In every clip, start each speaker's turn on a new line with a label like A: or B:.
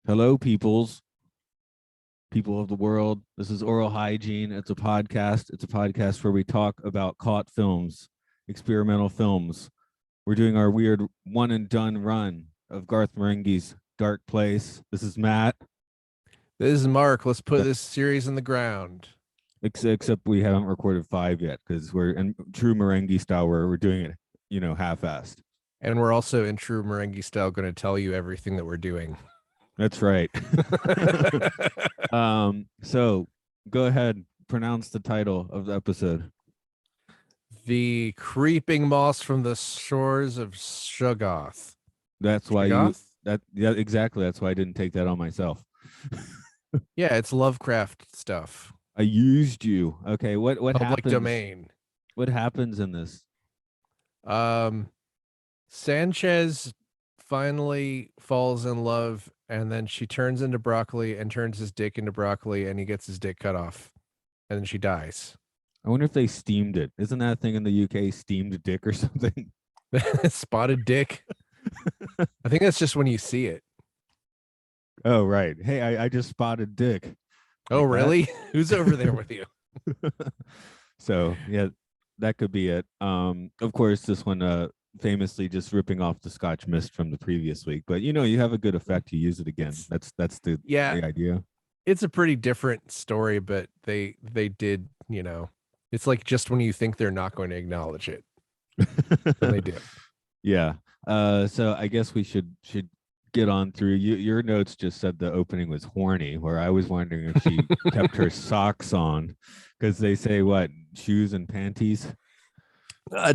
A: Hello, people of the world. This is Aural Hygiene. It's a podcast. It's a podcast where we talk about caught films, experimental films. We're doing our weird one and done run of Garth Marenghi's Dark Place. This is Matt.
B: This is Mark. Let's put this series in the ground.
A: Except we haven't recorded 5 yet because we're in true Marenghi style where we're doing it, half-assed.
B: And we're also in true Marenghi style going to tell you everything that we're doing.
A: That's right. So go ahead, pronounce the title of the episode.
B: The creeping moss from the shores of Shuggoth.
A: That's why exactly. That's why I didn't take that on myself.
B: Yeah, it's Lovecraft stuff.
A: I used you. Okay, what
B: Public
A: happens?
B: domain.
A: What happens in this?
B: Sanchez finally falls in love, and then she turns into broccoli and turns his dick into broccoli, and he gets his dick cut off, and then she dies.
A: I wonder if they steamed it. Isn't that a thing in the UK, steamed dick or something?
B: Spotted dick. I think that's just when you see it.
A: Oh, right. Hey, I just spotted dick.
B: Oh, like really? Who's over there with you?
A: So, yeah, that could be it. Of course, this one famously just ripping off the Scotch mist from the previous week. But, you have a good effect. You use it again. That's the idea.
B: It's a pretty different story, but they did, it's like just when you think they're not going to acknowledge it. And they do.
A: Yeah. So I guess we should get on through. Your notes just said the opening was horny, where I was wondering if she kept her socks on, because they say what, shoes and panties.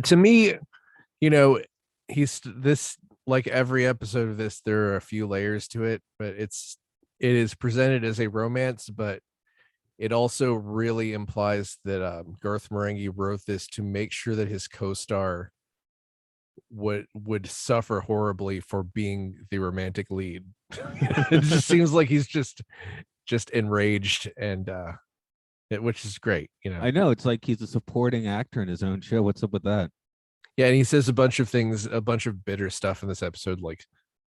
B: To me, he's this, like every episode of this, there are a few layers to it, but it is presented as a romance, but it also really implies that Garth Marenghi wrote this to make sure that his co-star would suffer horribly for being the romantic lead. It just seems like he's just enraged, and which is great.
A: I know, it's like he's a supporting actor in his own show. What's up with that?
B: Yeah, and he says a bunch of things, a bunch of bitter stuff in this episode, like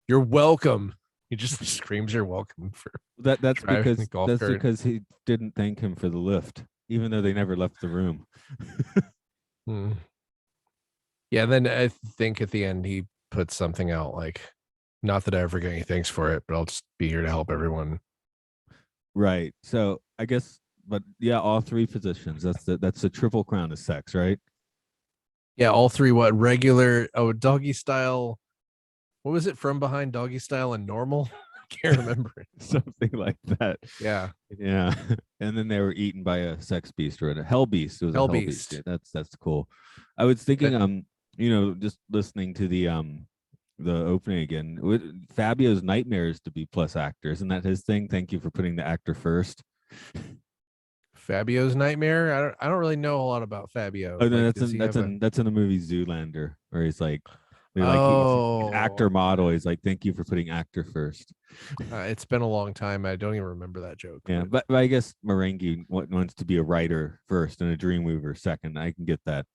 B: "You're welcome." He just screams "You're welcome" for
A: that's because he didn't thank him for the lift, even though they never left the room.
B: Yeah, then I think at the end he puts something out like, "Not that I ever get any thanks for it, but I'll just be here to help everyone."
A: Right. So I guess, but yeah, all three positions. That's the triple crown of sex, right?
B: Yeah, all three. What, regular? Oh, doggy style. What was it? From behind, doggy style, and normal. I can't remember it.
A: Something like that.
B: Yeah.
A: And then they were eaten by a sex beast or a hell beast. It was
B: hell
A: a
B: beast.
A: Yeah, that's cool. I was thinking, just listening to the opening again. Fabio's nightmare is to be plus actor. Isn't that his thing? Thank you for putting the actor first.
B: Fabio's nightmare. I don't really know a lot about Fabio.
A: Oh no, that's in the movie Zoolander, where he's like, he's actor model. He's like, thank you for putting actor first.
B: It's been a long time. I don't even remember that joke.
A: Yeah, but I guess Marenghi wants to be a writer first and a dream weaver second. I can get that.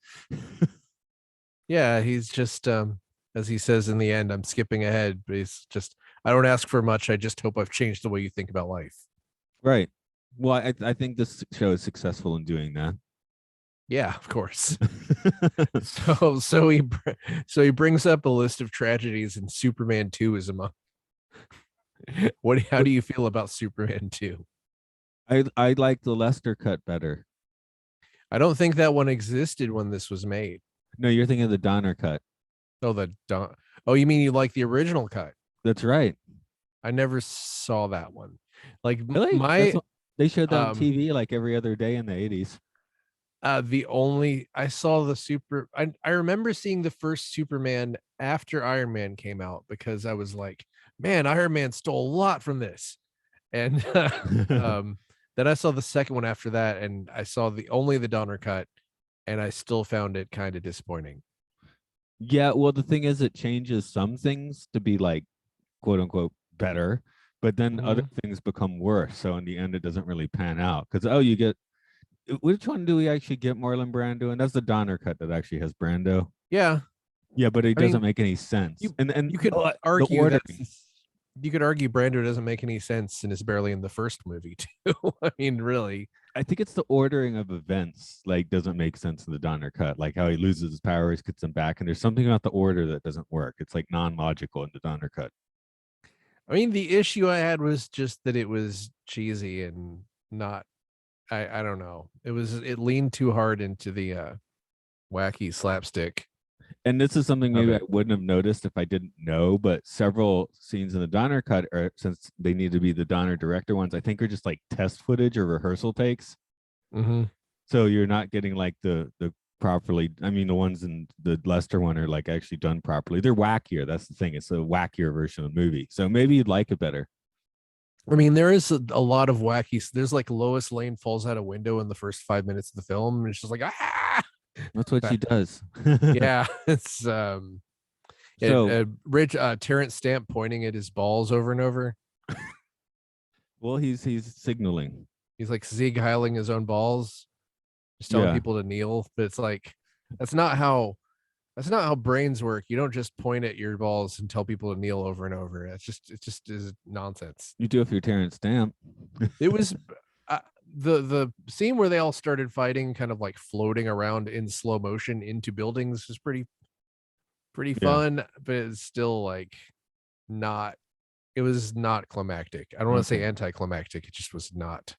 B: Yeah, he's just as he says in the end, I'm skipping ahead, but he's just, I don't ask for much. I just hope I've changed the way you think about life.
A: Right. Well, I think this show is successful in doing that.
B: Yeah, of course. so he brings up a list of tragedies, and Superman 2 is among. How do you feel about Superman 2?
A: I like the Lester cut better.
B: I don't think that one existed when this was made.
A: No, you're thinking of the Donner cut.
B: Oh, you mean you like the original cut?
A: That's right.
B: I never saw that one. Like,
A: really? They showed that on TV like every other day in the 80s.
B: I saw I remember seeing the first Superman after Iron Man came out, because I was like, man, Iron Man stole a lot from this. And then I saw the second one after that, and I saw only the Donner cut, and I still found it kind of disappointing.
A: Yeah, well, the thing is, it changes some things to be like, quote unquote, better, but then other things become worse. So in the end, it doesn't really pan out, because you get, which one do we actually get Marlon Brando? And that's the Donner cut that actually has Brando.
B: Yeah,
A: but it doesn't make any sense.
B: And you could argue you could argue Brando doesn't make any sense and is barely in the first movie too. I mean, really.
A: I think it's the ordering of events like doesn't make sense in the Donner cut, like how he loses his powers, gets them back, and there's something about the order that doesn't work. It's like non-logical in the Donner cut.
B: I mean, the issue I had was just that it was cheesy and not. I don't know. It leaned too hard into the wacky slapstick
A: And this is something
B: of
A: maybe I
B: it.
A: wouldn't have noticed if I didn't know, but several scenes in the Donner cut are, since they need to be the Donner director ones, I think are just like test footage or rehearsal takes.
B: Mm-hmm.
A: So you're not getting like the properly. I mean, the ones in the Lester one are like actually done properly. They're wackier. That's the thing. It's a wackier version of the movie. So maybe you'd like it better.
B: I mean, there is a lot of wacky. There's like Lois Lane falls out a window in the first 5 minutes of the film, and it's just like ah.
A: That's what she does.
B: Yeah, it's
A: So,
B: Rich Terrence Stamp pointing at his balls over and over.
A: well, he's signaling.
B: He's like Sieg Heiling his own balls, just telling
A: Yeah.
B: people to kneel. But it's like that's not how brains work. You don't just point at your balls and tell people to kneel over and over. It just is nonsense.
A: You do if you're Terrence Stamp.
B: It was the scene where they all started fighting, kind of like floating around in slow motion into buildings, was pretty
A: Yeah.
B: fun, but it's still like not. It was not climactic. I don't want to say
A: Okay.
B: anticlimactic. It just was not.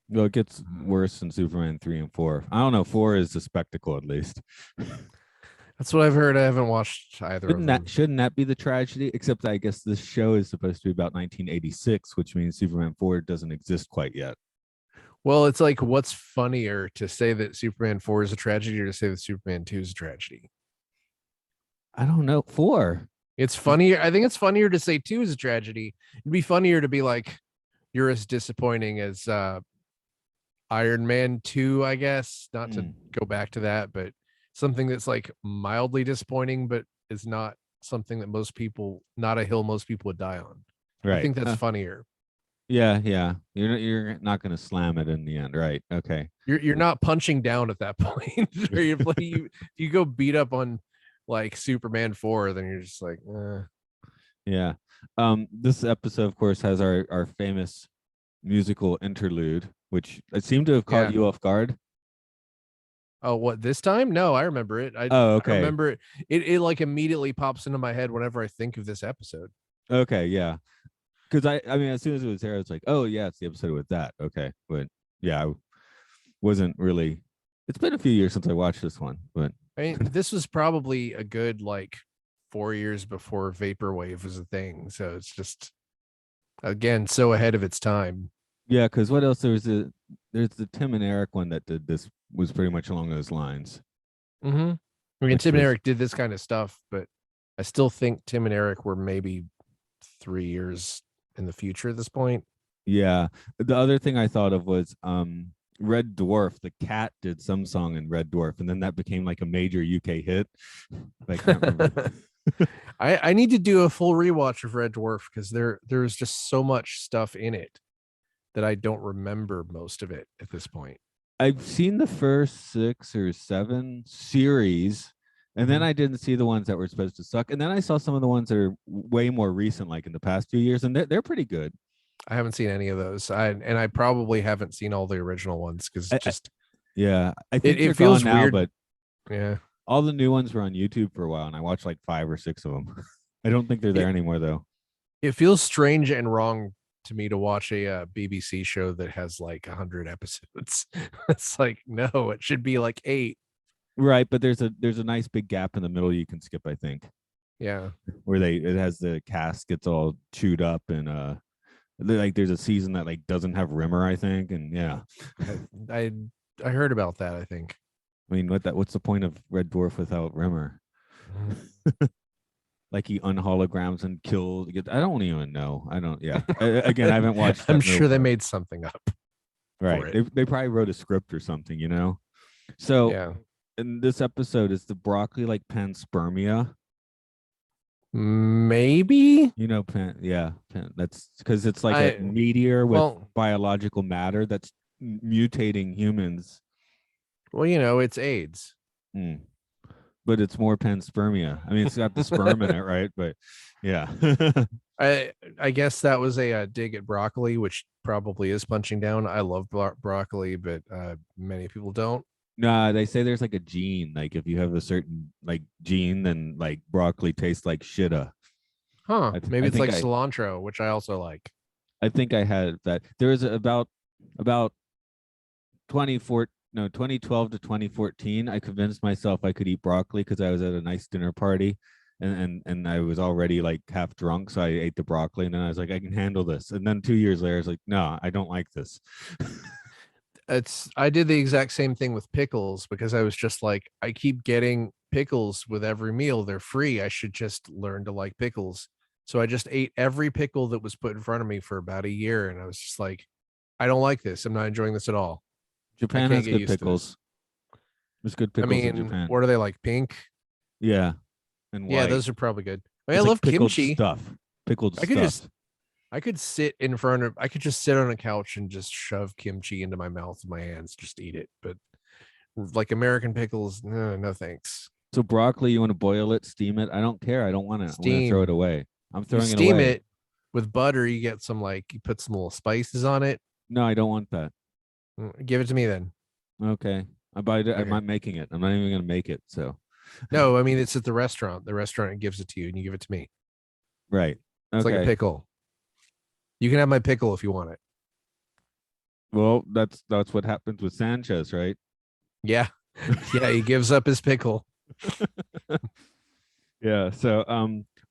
A: Well, it gets worse in Superman 3 and 4. I don't know. 4 is a spectacle at least.
B: That's what I've heard. I haven't watched either of them.
A: Shouldn't that be the tragedy? Except I guess this show is supposed to be about 1986, which means Superman 4 doesn't exist quite yet.
B: Well, it's like, what's funnier, to say that Superman 4 is a tragedy or to say that Superman 2 is a tragedy?
A: I don't know. 4.
B: It's funnier. I think it's funnier to say 2 is a tragedy. It'd be funnier to be like, you're as disappointing as Iron Man 2, I guess. Not to go back to that, but something that's like mildly disappointing, but is not something that not a hill most people would die on.
A: Right.
B: I think that's funnier.
A: Yeah. You're not going to slam it in the end, right? Okay.
B: You're not punching down at that point. If you go beat up on like Superman 4, then you're just like,
A: Yeah. This episode, of course, has our famous musical interlude, which I seem to have caught you off guard.
B: Oh, what, this time? No, I remember it.
A: Okay.
B: I remember it. It like immediately pops into my head whenever I think of this episode.
A: Okay, yeah. Because I mean, as soon as it was there, it's like, oh yeah, it's the episode with that. Okay, but yeah, I wasn't really. It's been a few years since I watched this one, but
B: I mean, this was probably a good like 4 years before vaporwave was a thing, so it's just, again, so ahead of its time.
A: yeah. Because what else? There's the Tim and Eric one that did this, was pretty much along those lines.
B: Mm-hmm. I mean, Tim and Eric did this kind of stuff, but I still think Tim and Eric were maybe 3 years in the future at this point.
A: Yeah. The other thing I thought of was Red Dwarf. The Cat did some song in Red Dwarf, and then that became like a major UK hit. I can't remember.
B: I need to do a full rewatch of Red Dwarf, because there's just so much stuff in it that I don't remember most of it at this point.
A: I've seen the first 6 or 7 series, and then I didn't see the ones that were supposed to suck. And then I saw some of the ones that are way more recent, like in the past few years, and they're pretty good.
B: I haven't seen any of those. I probably haven't seen all the original ones, because just
A: I think
B: it feels
A: now,
B: weird.
A: but
B: yeah,
A: all the new ones were on YouTube for a while, and I watched like 5 or 6 of them. I don't think they're there anymore, though.
B: It feels strange and wrong to me to watch a BBC show that has like 100 episodes. It's like, no, it should be like 8.
A: Right, but there's a nice big gap in the middle you can skip, I think.
B: Yeah,
A: where it has the cast gets all chewed up, and like there's a season that like doesn't have Rimmer, I think, and yeah.
B: I heard about that, I think.
A: I mean, what's the point of Red Dwarf without Rimmer? Like he unholograms and kills. I don't even know. I don't. Yeah. Again, I haven't watched.
B: I'm sure they made something up.
A: Right. They probably wrote a script or something, you know. So
B: yeah.
A: In this episode, is the broccoli like panspermia?
B: Maybe.
A: You know, that's because it's like a meteor with biological matter that's mutating humans.
B: Well, you know, it's AIDS.
A: but it's more panspermia. I mean, it's got the sperm in it, right? But yeah.
B: I guess that was a dig at broccoli, which probably is punching down. I love broccoli, but many people don't.
A: Nah, they say there's like a gene. Like if you have a certain like gene, then like broccoli tastes like shitta.
B: Huh? Maybe
A: I
B: it's
A: think
B: like cilantro, which I also like.
A: I think I had that. There was about 2012 to 2014. I convinced myself I could eat broccoli because I was at a nice dinner party, and I was already like half drunk, so I ate the broccoli, and then I was like, I can handle this. And then 2 years later, I was like, no, I don't like this.
B: I did the exact same thing with pickles because I was just like, I keep getting pickles with every meal. They're free. I should just learn to like pickles. So I just ate every pickle that was put in front of me for about a year. And I was just like, I don't like this. I'm not enjoying this at all. I
A: Japan
B: can't
A: has
B: get
A: good
B: used to this.
A: pickles. There's good
B: I
A: pickles in
B: mean,
A: Japan.
B: what are they like? Pink?
A: Yeah, and
B: Yeah,
A: white.
B: those are probably good. I mean,
A: It's
B: I
A: like
B: love
A: pickled
B: kimchi.
A: stuff. Pickled
B: I could
A: stuff.
B: just I could just sit on a couch and just shove kimchi into my mouth with my hands, just eat it. But like American pickles, no thanks.
A: So broccoli, you want to boil it, steam it? I don't care. I don't want it. I'm gonna throw it
B: Steam.
A: away. I'm
B: You
A: throwing it
B: steam
A: away.
B: it with butter. You get some you put some little spices on it.
A: No, I don't want that.
B: Give it to me then.
A: Okay. I buy it. I'm
B: Okay.
A: not making it. I'm not even gonna make it. So
B: No, I mean it's at the restaurant. The restaurant gives it to you, and you give it to me.
A: right.
B: It's like a
A: Okay.
B: pickle. You can have my pickle if you want it.
A: Well, that's what happens with Sanchez, right?
B: Yeah, yeah. He gives up his pickle.
A: Yeah. So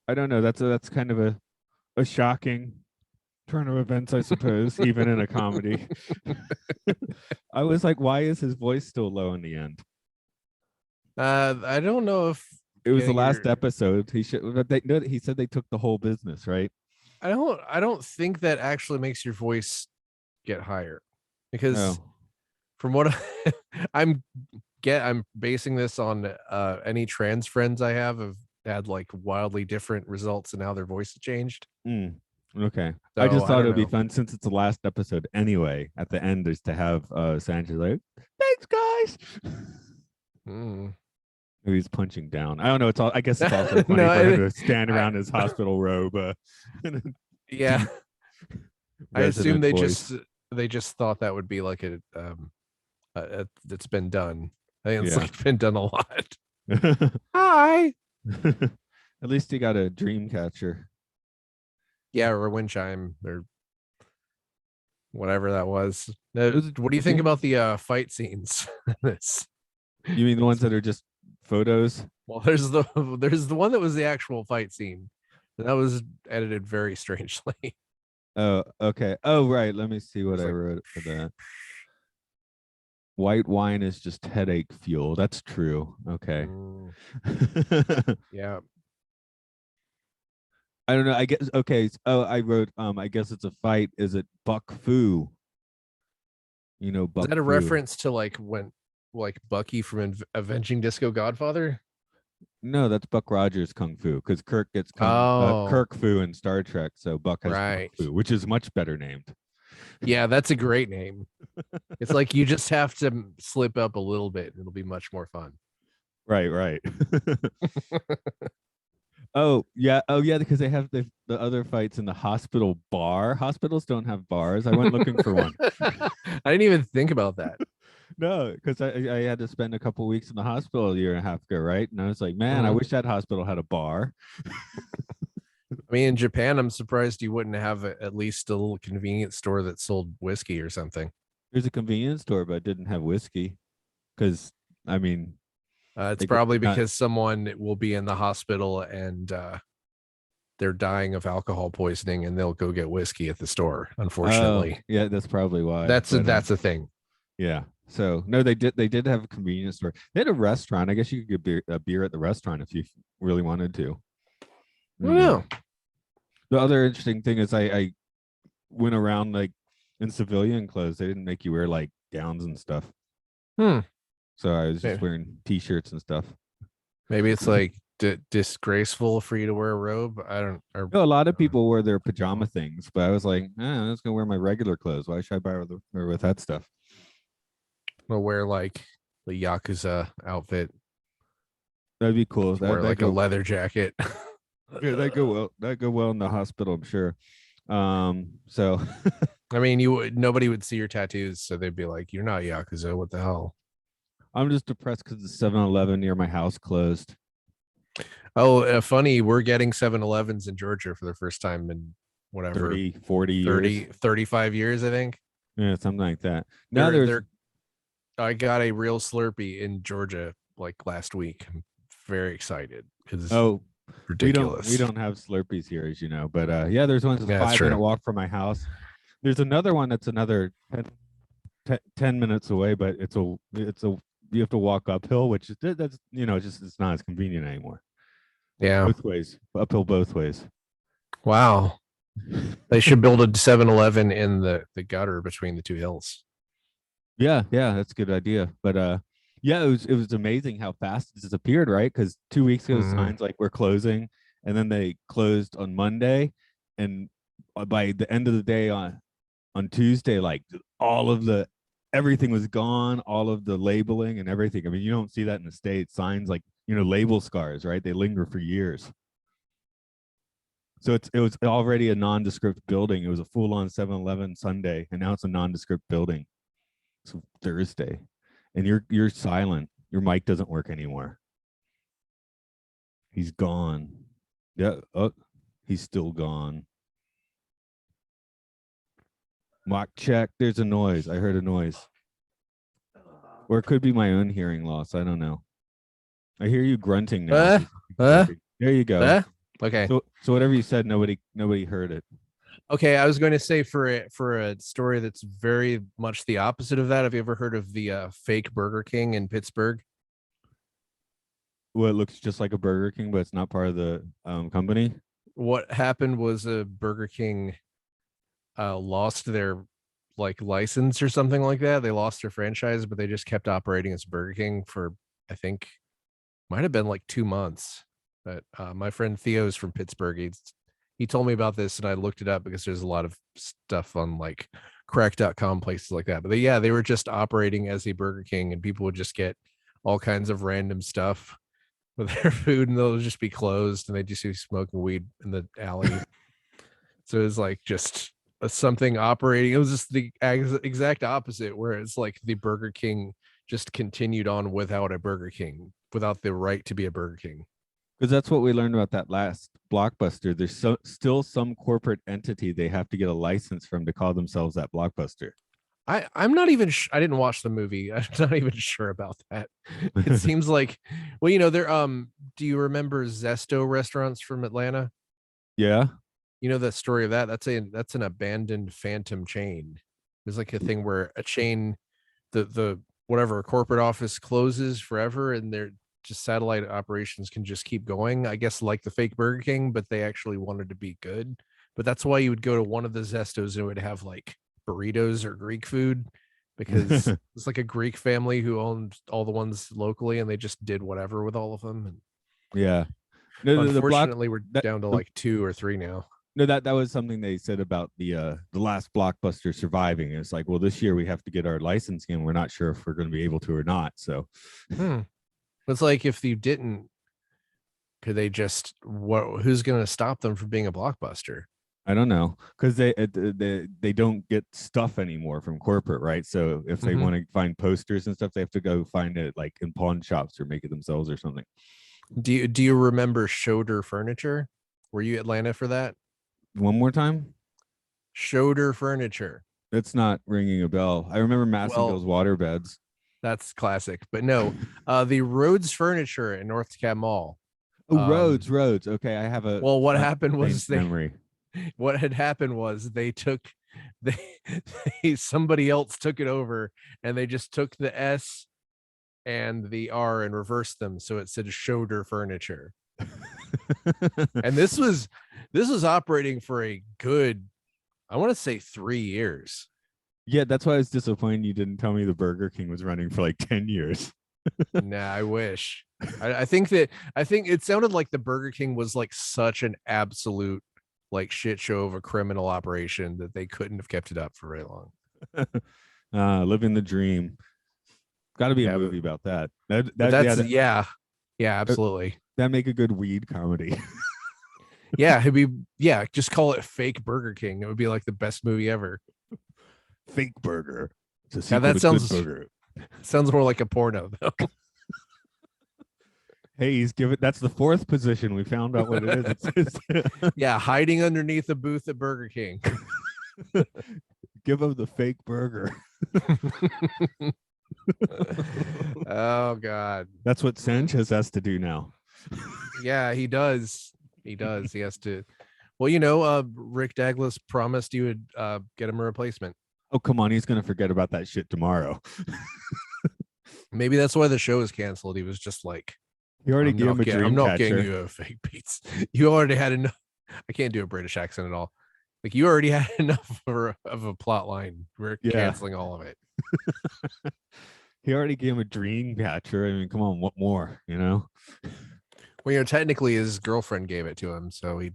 A: I don't know. That's kind of a shocking turn of events, I suppose, even in a comedy. I was like, why is his voice still low in the end?
B: I don't know if
A: It was the last episode. He should, but they no, he said they took the whole business, right?
B: I don't think that actually makes your voice get higher because
A: Oh,
B: from what I'm I'm basing this on any trans friends I have had like wildly different results and how their voice has changed.
A: okay. I
B: So
A: just
B: I
A: thought it
B: don't
A: would be
B: know.
A: fun since it's the last episode anyway. At the end is to have Sanchez like, thanks, guys.
B: Mm.
A: Maybe he's punching down. I don't know. It's all. I guess it's also funny
B: No,
A: for him to stand around his hospital robe.
B: Yeah, I assume
A: resonant voice.
B: they just thought that would be like it's been done. I think it's
A: Yeah.
B: like been done a lot. Hi.
A: At least he got a dream catcher.
B: Yeah, or a wind chime or whatever that was. What do you think about the fight scenes? This.
A: You mean the ones that are just photos?
B: Well, there's the one that was the actual fight scene. That was edited very strangely.
A: Oh, okay. Oh, right. Let me see what I wrote for that. White wine is just headache fuel. That's true. Okay.
B: Yeah.
A: I don't know. I guess okay. Oh, I wrote I guess it's a fight. Is it Buck Fu? You know, Buck
B: Is that a
A: Fu.
B: reference to when Bucky from Avenging Disco Godfather?
A: No, that's Buck Rogers Kung Fu because Kirk gets Kirk Fu in Star Trek, so Buck has Kung Fu, which is much better named.
B: Yeah, that's a great name. It's like you just have to slip up a little bit and it'll be much more fun.
A: Right. Oh yeah, because they have the other fights in the hospital bar. Hospitals don't have bars. I went looking for one.
B: I didn't even think about that.
A: No, because I had to spend a couple weeks in the hospital a year and a half ago, right? And I was like, man, I wish that hospital had a bar.
B: I mean, in Japan, I'm surprised you wouldn't have at least a little convenience store that sold whiskey or something.
A: There's a convenience store, but it didn't have whiskey. Because I mean,
B: it's probably because someone will be in the hospital and they're dying of alcohol poisoning, and they'll go get whiskey at the store. Unfortunately,
A: yeah, that's probably why.
B: That's a thing.
A: Yeah. So no, they did have a convenience store. They had a restaurant. I guess you could get a beer at the restaurant if you really wanted to.
B: I don't know.
A: The other interesting thing is I went around like in civilian clothes. They didn't make you wear like gowns and stuff. So I was just wearing t-shirts and stuff.
B: Maybe it's like disgraceful for you to wear a robe. I don't.
A: No, a lot of people wear their pajama things, but I was like, I'm just gonna wear my regular clothes. Why should I buy with that stuff?
B: I'll wear like the Yakuza outfit.
A: That'd be cool.
B: Wear
A: That
B: like a leather jacket.
A: yeah, that go well. That go well in the hospital, I'm sure. So
B: I mean, nobody would see your tattoos, so they'd be like, "You're not Yakuza. What the hell?"
A: I'm just depressed because the 7-Eleven near my house closed.
B: Oh, funny. We're getting 7-Elevens in Georgia for the first time in whatever
A: 30, 40
B: 30,
A: years.
B: 35 years, I think.
A: Yeah, something like that. Now
B: They're
A: there's
B: they're I got a real Slurpee in Georgia like last week. I'm very excited. It's
A: oh we
B: ridiculous.
A: don't have Slurpees here, as you know. But yeah, there's one that's a
B: Yeah, that's
A: 5 minute
B: true.
A: walk from my house. There's another one that's another 10 minutes away, but it's a you have to walk uphill, which is that's just it's not as convenient anymore.
B: Yeah.
A: Both ways, uphill both ways.
B: Wow. They should build a 7-Eleven in the gutter between the two hills.
A: Yeah, yeah, that's a good idea. But yeah, it was amazing how fast it disappeared, right? Because 2 weeks ago,
B: Mhm.
A: signs like we're closing, and then they closed on Monday, and by the end of the day on Tuesday, like all of the everything was gone, all of the labeling and everything. I mean, you don't see that in the States. Signs like label scars, right? They linger for years. So it was already a nondescript building. It was a full-on 7-Eleven Sunday, and now it's a nondescript building. It's Thursday, and you're silent. Your mic doesn't work anymore. He's gone. Yeah. Oh, he's still gone. Mock check. There's a noise. I heard a noise, or it could be my own hearing loss. I don't know. I hear you grunting now, which
B: Uh,
A: is
B: uh,
A: creepy. There you go.
B: uh. Okay.
A: So whatever you said, nobody heard it.
B: Okay, I was going to say for a story that's very much the opposite of that. Have you ever heard of the fake Burger King in Pittsburgh?
A: Well, it looks just like a Burger King, but it's not part of the company.
B: What happened was a Burger King lost their like license or something like that. They lost their franchise, but they just kept operating as Burger King for I think might have been like 2 months. But my friend Theo's from Pittsburgh. He told me about this and I looked it up because there's a lot of stuff on like crack.com, places like that. But they were just operating as a Burger King and people would just get all kinds of random stuff with their food and they'll just be closed and they just be smoking weed in the alley. So it was like just something operating. It was just the exact opposite, where it's like the Burger King just continued on without a Burger King, without the right to be a Burger King.
A: Because that's what we learned about that last Blockbuster. There's still some corporate entity they have to get a license from to call themselves that Blockbuster.
B: I'm not even I didn't watch the movie. I'm not even sure about that. It seems like, well, there do you remember Zesto restaurants from Atlanta?
A: Yeah.
B: You know the story of that? That's an abandoned phantom chain. There's like a thing where a chain, the whatever, a corporate office closes forever and they're just satellite operations can just keep going. I guess like the fake Burger King, but they actually wanted to be good. But that's why you would go to one of the Zestos and it would have like burritos or Greek food, because it's like a Greek family who owned all the ones locally and they just did whatever with all of them. And
A: Yeah. No, the block
B: unfortunately, we're
A: that
B: down to
A: the,
B: like 2 or 3 now.
A: no that was something they said about the last Blockbuster surviving. It's like, well, this year we have to get our licensing and we're not sure if we're going to be able to or not. So
B: It's like if you didn't, could they just who's going to stop them from being a Blockbuster?
A: I don't know, because they don't get stuff anymore from corporate, right? So if they want to find posters and stuff, they have to go find it like in pawn shops or make it themselves or something.
B: Do you remember Schroeder Furniture? Were you Atlanta for that?
A: One more time.
B: Schroeder Furniture.
A: It's not ringing a bell. I remember Massengill's waterbeds.
B: That's classic, but no, the Rhodes Furniture in North DeKalb Mall.
A: Oh, Rhodes. Okay, I have a
B: what happened was
A: memory.
B: What had happened was they somebody else took it over and they just took the S and the R and reversed them, so it said Schroeder Furniture. And this was operating for a good, I want to say 3 years.
A: Yeah, that's why I was disappointed you didn't tell me the Burger King was running for like 10 years.
B: Nah, I wish. I think it sounded like the Burger King was like such an absolute like shit show of a criminal operation that they couldn't have kept it up for very long.
A: Living the dream. Got to be a movie about that.
B: Yeah, absolutely.
A: That'd make a good weed comedy.
B: Yeah, just call it Fake Burger King. It would be like the best movie ever.
A: Fake burger. It's a
B: Yeah,
A: sequel
B: that
A: to
B: sounds
A: Good Burger.
B: sounds more like a porno though.
A: Hey, that's the fourth position. We found out what it is.
B: Yeah, hiding underneath a booth at Burger King.
A: Give him the fake burger.
B: Oh God.
A: That's what Sanchez has to do now.
B: Yeah, he does. He does. He has to. Well, Rick Douglas promised you would get him a replacement.
A: Oh, come on. He's going to forget about that shit tomorrow.
B: Maybe that's why the show is canceled. He was just like,
A: He already gave him a dream
B: I'm not
A: catcher.
B: getting you a fake pizza. You already had enough. I can't do a British accent at all. Like you already had enough of a plot line. We're canceling all of it.
A: He already gave him a dream catcher. I mean, come on, what more?
B: Well, technically his girlfriend gave it to him, so he.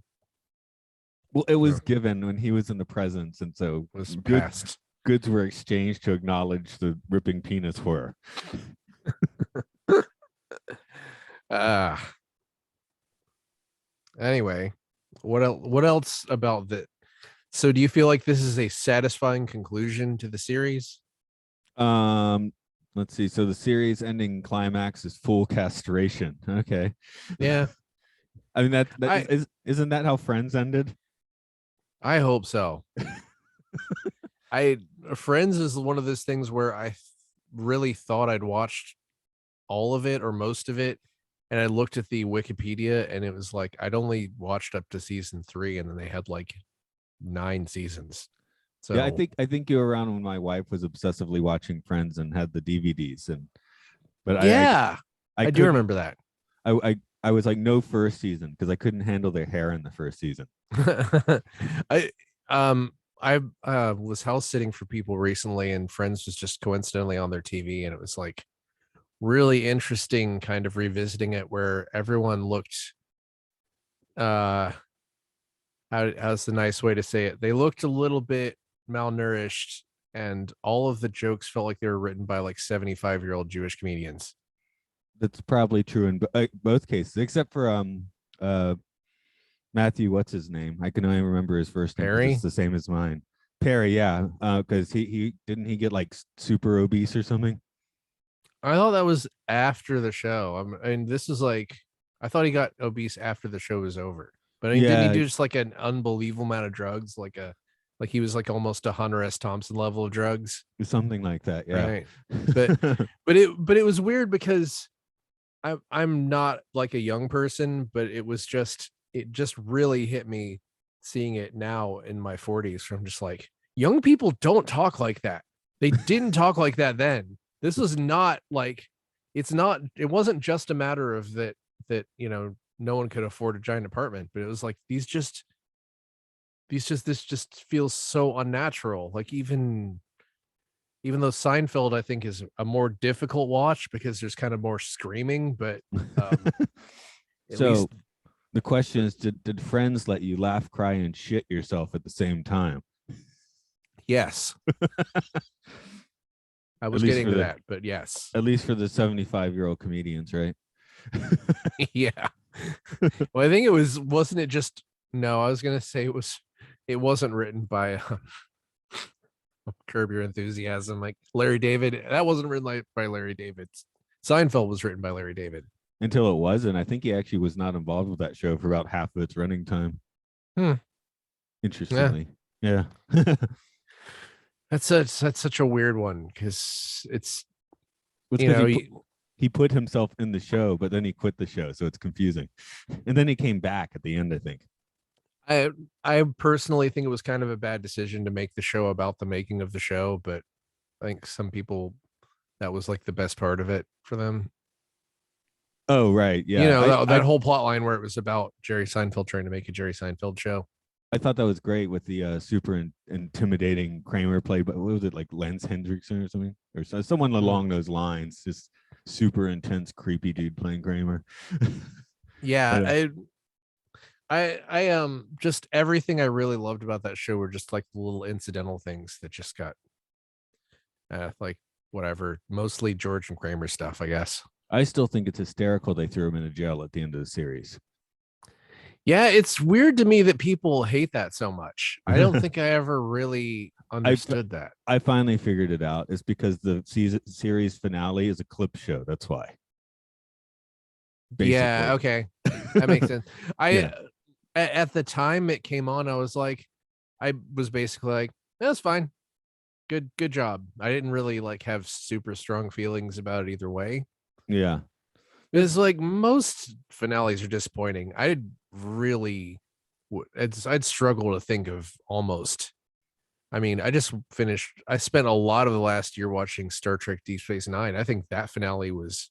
A: Well, it was given when he was in the presence, and so
B: was passed.
A: Goods were exchanged to acknowledge the ripping penis horror.
B: Anyway, what else about that? So do you feel like this is a satisfying conclusion to the series?
A: Let's see. So the series ending climax is full castration. Okay.
B: Yeah.
A: I mean isn't that how Friends ended?
B: I hope so. Friends is one of those things where I really thought I'd watched all of it or most of it, and I looked at the Wikipedia and it was like I'd only watched up to season 3, and then they had like 9 seasons. So
A: yeah, I think you were around when my wife was obsessively watching Friends and had the DVDs, but
B: yeah, I do remember that.
A: I was like no first season because I couldn't handle their hair in the first season.
B: I was house sitting for people recently, and Friends was just coincidentally on their TV, and it was like really interesting kind of revisiting it where everyone looked how's the nice way to say it? They looked a little bit malnourished, and all of the jokes felt like they were written by like 75-year-old Jewish comedians.
A: That's probably true in both cases, except for Matthew, what's his name? I can only remember his first name.
B: Perry?
A: It's the same as mine. Perry, yeah. Because he didn't he get like super obese or something?
B: I thought that was after the show. I mean, this is like I thought he got obese after the show was over. But I mean, didn't he do just like an unbelievable amount of drugs, like he was like almost a Hunter S. Thompson level of drugs,
A: something like that, yeah.
B: Right. But it was weird because I'm not like a young person, but it just really hit me seeing it now in my 40s from just like young people don't talk like that. They didn't talk like that then. This was not like it wasn't just a matter of that no one could afford a giant apartment, but it was like this just feels so unnatural. Like even though Seinfeld I think is a more difficult watch because there's kind of more screaming, but
A: so the question is, did Friends let you laugh, cry, and shit yourself at the same time?
B: Yes. I was getting to that, but yes.
A: At least for the 75-year-old comedians, right?
B: Yeah. Well, I think wasn't it just no, I was gonna say it wasn't written by Curb Your Enthusiasm, like Larry David. That wasn't written by Larry David. Seinfeld was written by Larry David.
A: Until it wasn't. I think he actually was not involved with that show for about half of its running time. Interestingly. Yeah.
B: That's such a weird one because it's
A: he put himself in the show, but then he quit the show, so it's confusing. And then he came back at the end, I think.
B: I personally think it was kind of a bad decision to make the show about the making of the show, but I think some people that was like the best part of it for them.
A: Oh, right. Yeah.
B: That whole plot line where it was about Jerry Seinfeld trying to make a Jerry Seinfeld show.
A: I thought that was great with the super intimidating Kramer play, but what was it, like Lance Hendrickson or something? Or someone along those lines, just super intense, creepy dude playing Kramer.
B: Yeah. I just everything I really loved about that show were just like the little incidental things that just got like whatever, mostly George and Kramer stuff, I guess.
A: I still think it's hysterical they threw him in a jail at the end of the series.
B: Yeah, it's weird to me that people hate that so much. I don't think I ever really understood that.
A: I finally figured it out. It's because the series finale is a clip show. That's why. Basically.
B: Yeah, okay. That makes sense.
A: Yeah.
B: At the time it came on, I was basically like, that's fine. Good job. I didn't really like have super strong feelings about it either way.
A: Yeah.
B: It's like most finales are disappointing. I'd struggle to think of almost. I mean, I spent a lot of the last year watching Star Trek Deep Space Nine. I think that finale was,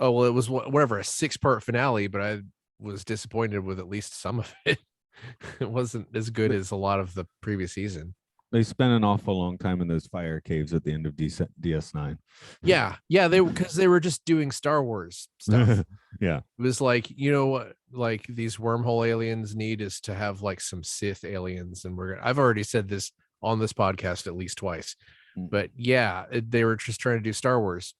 B: oh, well, it was whatever, a 6-part finale, but I was disappointed with at least some of it. It wasn't as good as a lot of the previous season.
A: They spent an awful long time in those fire caves at the end of DS9.
B: Yeah, because they were just doing Star Wars stuff.
A: Yeah,
B: it was like, you know what, like these wormhole aliens need is to have like some Sith aliens, and I've already said this on this podcast at least twice, but yeah, they were just trying to do Star Wars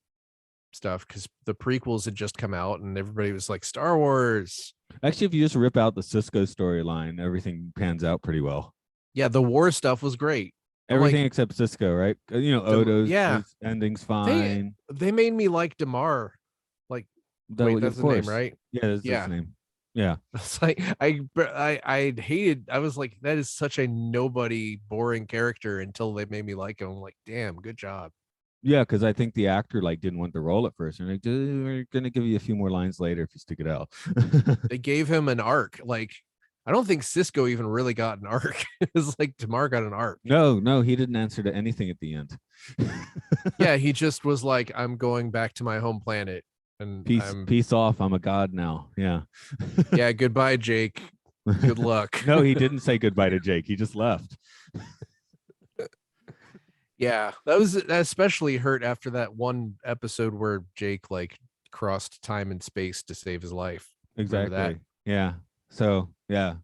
B: stuff because the prequels had just come out and everybody was like, Star Wars.
A: Actually, if you just rip out the Cisco storyline, everything pans out pretty well.
B: Yeah, the war stuff was great.
A: Everything except Cisco, right? You know, Odo's ending's fine.
B: They made me like Damar. Like, wait, that's the name, right?
A: Yeah, that's his name. Yeah.
B: It's like I hated. I was like, that is such a nobody, boring character until they made me like him. I'm like, damn, good job.
A: Yeah, because I think the actor like didn't want the role at first, and like, we're gonna give you a few more lines later if you stick it out.
B: They gave him an arc. Like, I don't think Cisco even really got an arc. It was like Damar got an arc.
A: No, he didn't answer to anything at the end.
B: Yeah, he just was like, I'm going back to my home planet. And
A: peace off. I'm a god now. Yeah.
B: Yeah, goodbye, Jake. Good luck.
A: No, he didn't say goodbye to Jake. He just left.
B: Yeah, that especially hurt after that one episode where Jake like crossed time and space to save his life.
A: Exactly. Yeah. So yeah.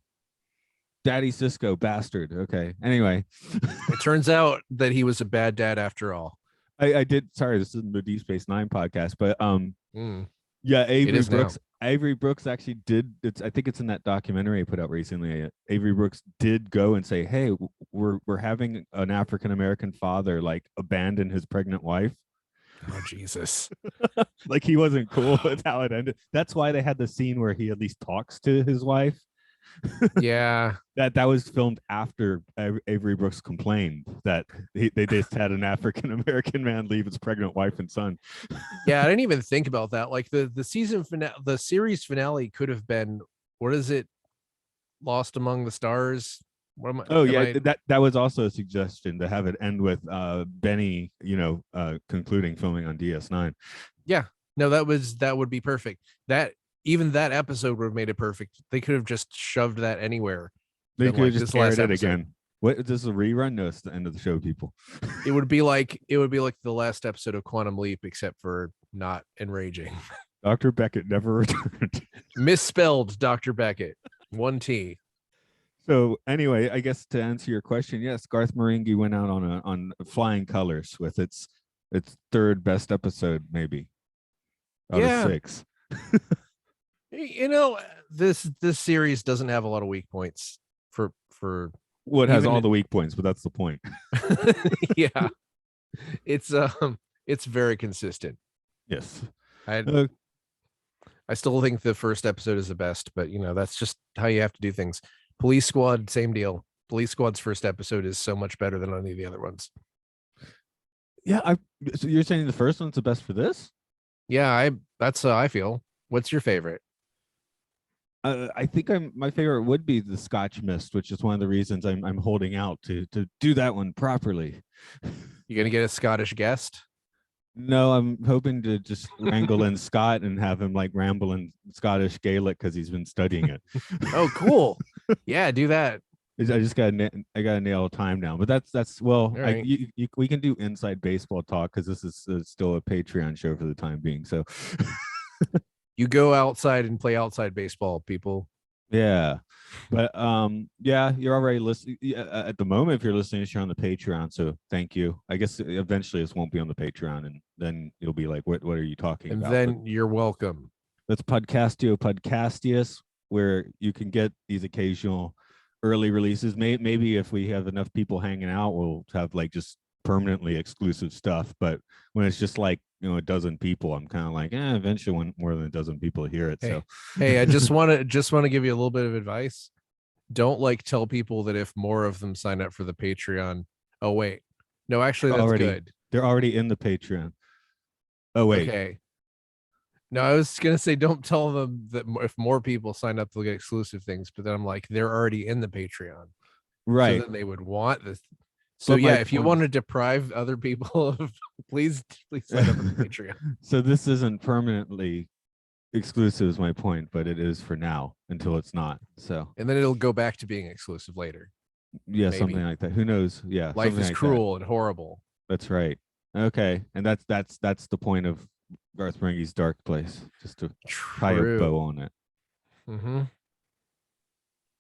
A: Daddy Cisco bastard. Okay. Anyway.
B: It turns out that he was a bad dad after all.
A: I did, sorry, this isn't the Deep Space Nine podcast, but yeah, Avery Brooks actually did. I think it's in that documentary I put out recently. Avery Brooks did go and say, "Hey, we're having an African American father like abandon his pregnant wife."
B: Oh Jesus!
A: Like he wasn't cool with how it ended. That's why they had the scene where he at least talks to his wife.
B: Yeah,
A: that was filmed after Avery Brooks complained that they just had an African American man leave his pregnant wife and son.
B: Yeah, I didn't even think about that. Like the season finale, the series finale could have been, what is it? Lost Among the Stars.
A: That was also a suggestion to have it end with Benny, concluding filming on DS9.
B: Yeah, no, that would be perfect. Even that episode would have made it perfect. They could have just shoved that anywhere.
A: They could have just carried it again. What is this, a rerun? No, it's the end of the show, people.
B: It would be like the last episode of Quantum Leap, except for not enraging.
A: Dr. Beckett never returned.
B: Misspelled Dr. Beckett. 1 T.
A: So anyway, I guess to answer your question, yes, Garth Marenghi went out on flying colors with its third best episode, maybe out of 6.
B: This series doesn't have a lot of weak points for
A: well, it has all the weak points, but that's the point.
B: Yeah, it's very consistent.
A: Yes,
B: I still think the first episode is the best, but that's just how you have to do things. Police Squad, same deal. Police Squad's first episode is so much better than any of the other ones.
A: Yeah, so you're saying the first one's the best for this?
B: Yeah, that's how I feel. What's your favorite?
A: I think my favorite would be the Scotch Mist, which is one of the reasons I'm holding out to do that one properly.
B: You gonna get a Scottish guest?
A: No, I'm hoping to just wrangle in Scott and have him like ramble in Scottish Gaelic because he's been studying it.
B: Oh, cool. Yeah, do that.
A: I just gotta nail time down, but that's well,
B: right.
A: We can do inside baseball talk because this is still a Patreon show for the time being. So
B: you go outside and play outside baseball, people.
A: Yeah. But yeah, you're already listening at the moment. If you're listening, you're on the Patreon, so thank you. I guess eventually this won't be on the Patreon, and then you'll be like, what are you talking
B: And
A: about? But
B: then you're welcome.
A: that's Podcastio Podcastius, where you can get these occasional early releases. Maybe if we have enough people hanging out, we'll have like just permanently exclusive stuff. But when it's just like, a dozen people, I'm kind of like, eventually when more than a dozen people hear it. So
B: Hey, I just want to give you a little bit of advice. Don't like tell people that if more of them sign up for the Patreon. Oh wait. No, actually that's
A: already
B: good.
A: they're already in the Patreon. Oh wait,
B: Okay. No, I was gonna say don't tell them that if more people sign up, they'll get exclusive things. But then I'm like, they're already in the Patreon, so
A: right.
B: then they would want this. So
A: But
B: yeah,
A: my
B: if you
A: point
B: want
A: is,
B: to deprive other people of, please sign up for the Patreon.
A: so this isn't permanently exclusive is my point, but it is for now until it's not. So
B: And then it'll go back to being exclusive later.
A: yeah, something
B: Maybe
A: like that. Who knows? Yeah,
B: life
A: something
B: is
A: like that.
B: cruel and horrible.
A: That's right. Okay, and that's the point of Garth Marenghi's Dark Place, just to tie a bow
B: True.
A: on it.
B: Mm-hmm.